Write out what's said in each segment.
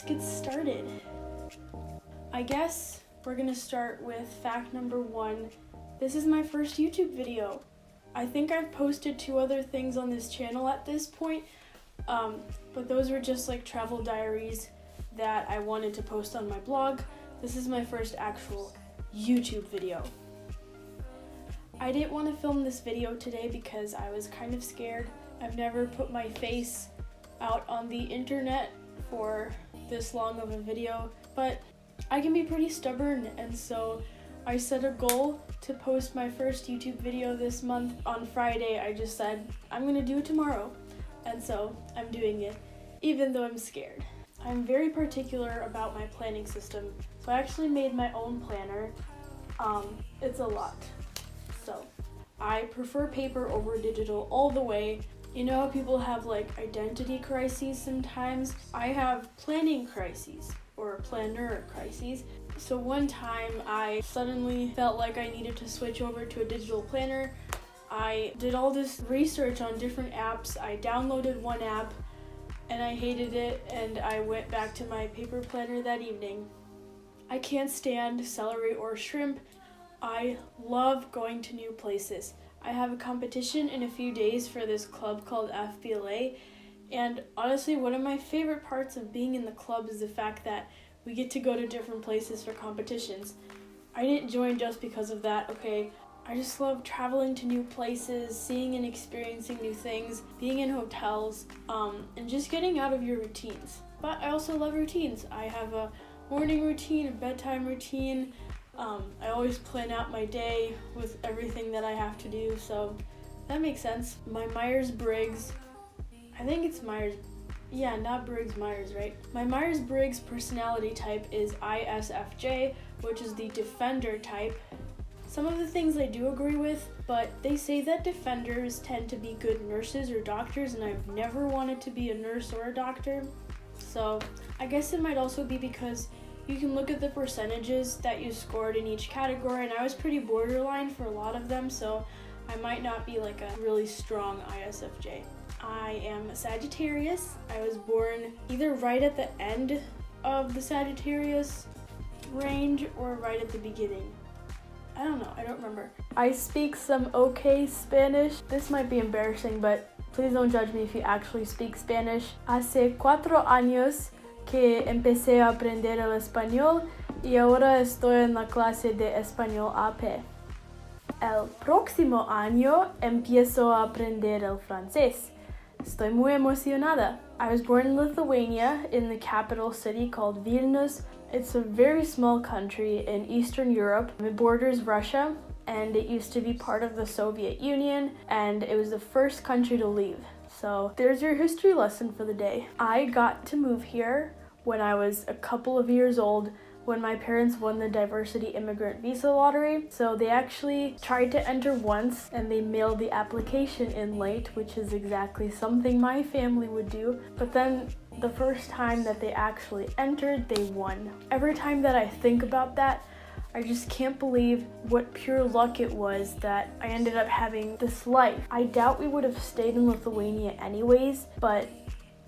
let's get started. I guess we're gonna start with fact number 1. This is my first YouTube video. I think I've posted 2 other things on this channel at this point, but those were just like travel diaries that I wanted to post on my blog. This is my first actual YouTube video. I didn't want to film this video today because I was kind of scared. I've never put my face out on the internet for this long of a video, but I can be pretty stubborn, and so I set a goal to post my first YouTube video this month. On Friday, I just said, I'm gonna do it tomorrow. And so I'm doing it, even though I'm scared. I'm very particular about my planning system. So I actually made my own planner. It's a lot. So I prefer paper over digital all the way. You know how people have like identity crises sometimes? I have planning crises, or planner crises. So one time I suddenly felt like I needed to switch over to a digital planner. I did all this research on different apps. I downloaded one app and I hated it, and I went back to my paper planner that evening. I can't stand celery or shrimp. I love going to new places. I have a competition in a few days for this club called FBLA, and honestly, one of my favorite parts of being in the club is the fact that we get to go to different places for competitions. I didn't join just because of that, okay? I just love traveling to new places, seeing and experiencing new things, being in hotels, and just getting out of your routines. But I also love routines. I have a morning routine, a bedtime routine. I always plan out my day with everything that I have to do, so that makes sense. My Myers-Briggs, I think it's not Briggs-Myers, right? My Myers-Briggs personality type is ISFJ, which is the defender type. Some of the things I do agree with, but they say that defenders tend to be good nurses or doctors, and I've never wanted to be a nurse or a doctor. So I guess it might also be because you can look at the percentages that you scored in each category, and I was pretty borderline for a lot of them, so I might not be like a really strong ISFJ. I am a Sagittarius. I was born either right at the end of the Sagittarius range or right at the beginning. I don't know, I don't remember. I speak some okay Spanish. This might be embarrassing, but please don't judge me if you actually speak Spanish. Hace 4 años que empecé a aprender el español y ahora estoy en la clase de español AP. El próximo año empiezo a aprender el francés. Estoy muy emocionada. I was born in Lithuania, in the capital city called Vilnius. It's a very small country in Eastern Europe. It borders Russia, and it used to be part of the Soviet Union, and it was the first country to leave. So there's your history lesson for the day. I got to move here when I was a couple of years old, when my parents won the diversity immigrant visa lottery. So they actually tried to enter once, and they mailed the application in late, which is exactly something my family would do. But then the first time that they actually entered, they won. Every time that I think about that, I just can't believe what pure luck it was that I ended up having this life. I doubt we would have stayed in Lithuania anyways, but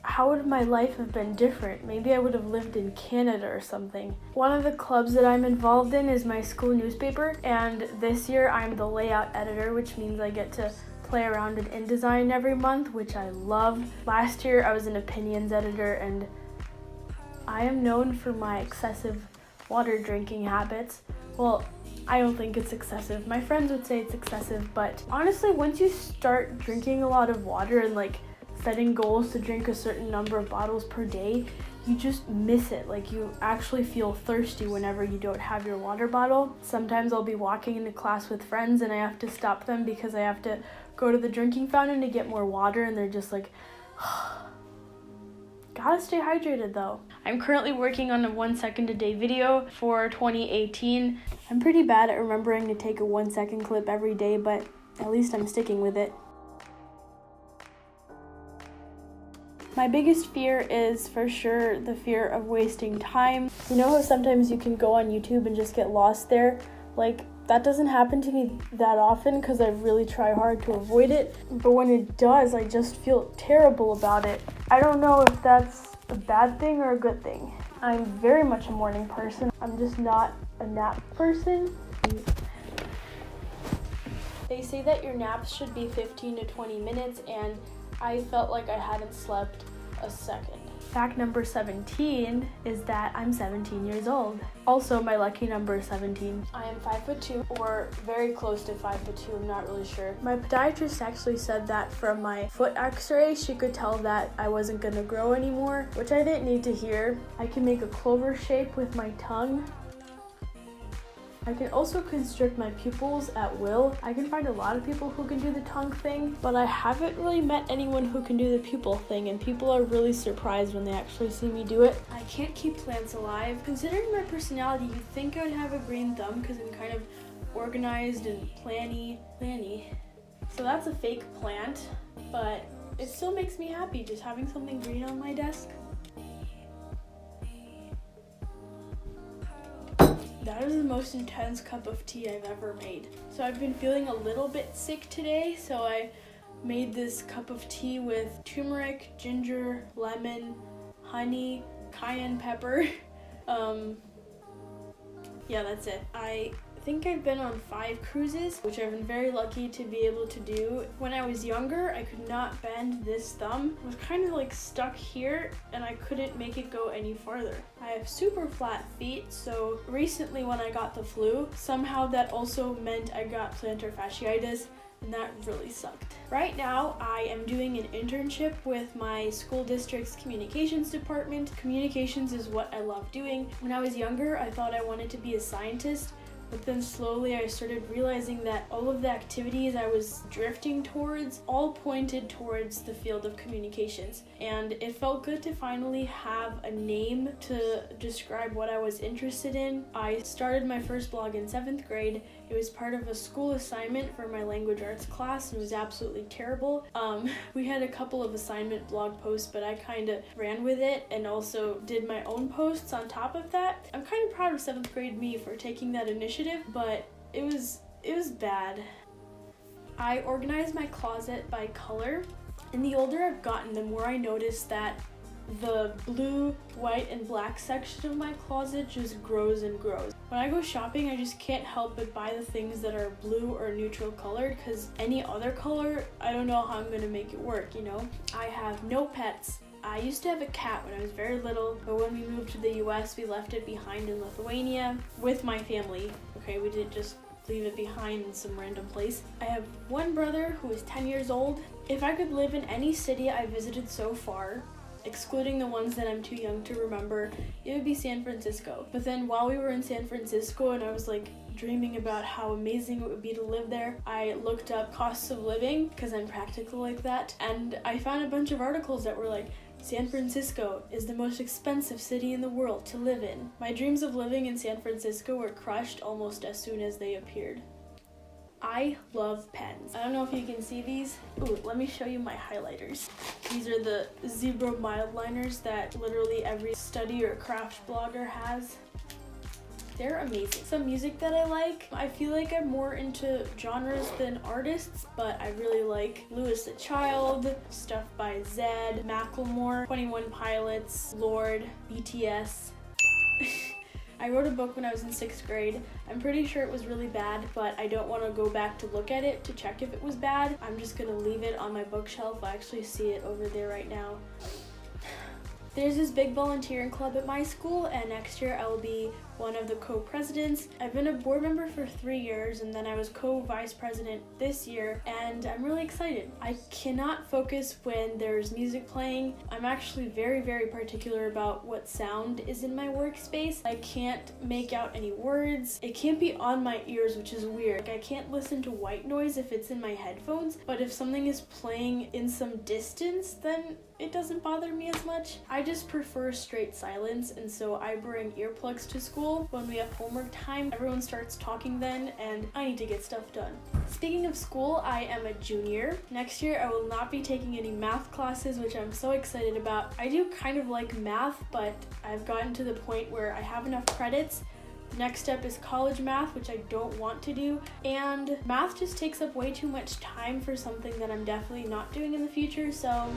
how would my life have been different? Maybe I would have lived in Canada or something. One of the clubs that I'm involved in is my school newspaper, and this year I'm the layout editor, which means I get to play around in InDesign every month, which I love. Last year I was an opinions editor, and I am known for my excessive water drinking habits. Well, I don't think it's excessive. My friends would say it's excessive, but honestly, once you start drinking a lot of water and like setting goals to drink a certain number of bottles per day, you just miss it. Like, you actually feel thirsty whenever you don't have your water bottle. Sometimes I'll be walking into class with friends and I have to stop them because I have to go to the drinking fountain to get more water, and they're just like, gotta stay hydrated though. I'm currently working on a 1 second a day video for 2018. I'm pretty bad at remembering to take a 1 second clip every day, but at least I'm sticking with it. My biggest fear is for sure the fear of wasting time. You know how sometimes you can go on YouTube and just get lost there? Like, that doesn't happen to me that often because I really try hard to avoid it. But when it does, I just feel terrible about it. I don't know if that's a bad thing or a good thing? I'm very much a morning person. I'm just not a nap person. They say that your naps should be 15 to 20 minutes, and I felt like I hadn't slept a second. Fact number 17 is that I'm 17 years old. Also, my lucky number is 17. I am 5'2", or very close to 5'2", I'm not really sure. My podiatrist actually said that from my foot x-ray, she could tell that I wasn't gonna grow anymore, which I didn't need to hear. I can make a clover shape with my tongue. I can also constrict my pupils at will. I can find a lot of people who can do the tongue thing, but I haven't really met anyone who can do the pupil thing, and people are really surprised when they actually see me do it. I can't keep plants alive. Considering my personality, you'd think I would have a green thumb because I'm kind of organized and planny. So that's a fake plant, but it still makes me happy just having something green on my desk. That is the most intense cup of tea I've ever made. So I've been feeling a little bit sick today, so I made this cup of tea with turmeric, ginger, lemon, honey, cayenne pepper. Yeah, that's it. I think I've been on 5 cruises, which I've been very lucky to be able to do. When I was younger, I could not bend this thumb. It was kind of like stuck here, and I couldn't make it go any farther. I have super flat feet, so recently when I got the flu, somehow that also meant I got plantar fasciitis, and that really sucked. Right now, I am doing an internship with my school district's communications department. Communications is what I love doing. When I was younger, I thought I wanted to be a scientist, but then slowly I started realizing that all of the activities I was drifting towards all pointed towards the field of communications. And it felt good to finally have a name to describe what I was interested in. I started my first blog in 7th grade. It was part of a school assignment for my language arts class, and it was absolutely terrible. We had a couple of assignment blog posts, but I kind of ran with it and also did my own posts on top of that. I'm kind of proud of 7th grade me for taking that initiative, but it was bad. I organized my closet by color, and the older I've gotten, the more I notice that the blue, white, and black section of my closet just grows and grows. When I go shopping, I just can't help but buy the things that are blue or neutral colored, because any other color, I don't know how I'm gonna make it work, you know? I have no pets. I used to have a cat when I was very little, but when we moved to the US, we left it behind in Lithuania with my family. Okay, we didn't just leave it behind in some random place. I have one brother who is 10 years old. If I could live in any city I visited so far, excluding the ones that I'm too young to remember, it would be San Francisco. But then while we were in San Francisco and I was like dreaming about how amazing it would be to live there, I looked up costs of living because I'm practical like that, and I found a bunch of articles that were like, San Francisco is the most expensive city in the world to live in. My dreams of living in San Francisco were crushed almost as soon as they appeared. I love pens. I don't know if you can see these. Ooh, let me show you my highlighters. These are the zebra mild liners that literally every study or craft blogger has. They're amazing. Some music that I like, I feel like I'm more into genres than artists, but I really like Louis the Child, stuff by Zedd, Macklemore, 21 Pilots, Lorde, BTS. I wrote a book when I was in 6th grade. I'm pretty sure it was really bad, but I don't want to go back to look at it to check if it was bad. I'm just gonna leave it on my bookshelf. I actually see it over there right now. There's this big volunteering club at my school, and next year I will be one of the co-presidents. I've been a board member for 3 years, and then I was co-vice president this year, and I'm really excited. I cannot focus when there's music playing. I'm actually very, very particular about what sound is in my workspace. I can't make out any words. It can't be on my ears, which is weird. Like, I can't listen to white noise if it's in my headphones, but if something is playing in some distance, then it doesn't bother me as much. I just prefer straight silence, and so I bring earplugs to school. When we have homework time, everyone starts talking then, and I need to get stuff done. Speaking of school, I am a junior. Next year, I will not be taking any math classes, which I'm so excited about. I do kind of like math, but I've gotten to the point where I have enough credits. The next step is college math, which I don't want to do, and math just takes up way too much time for something that I'm definitely not doing in the future, so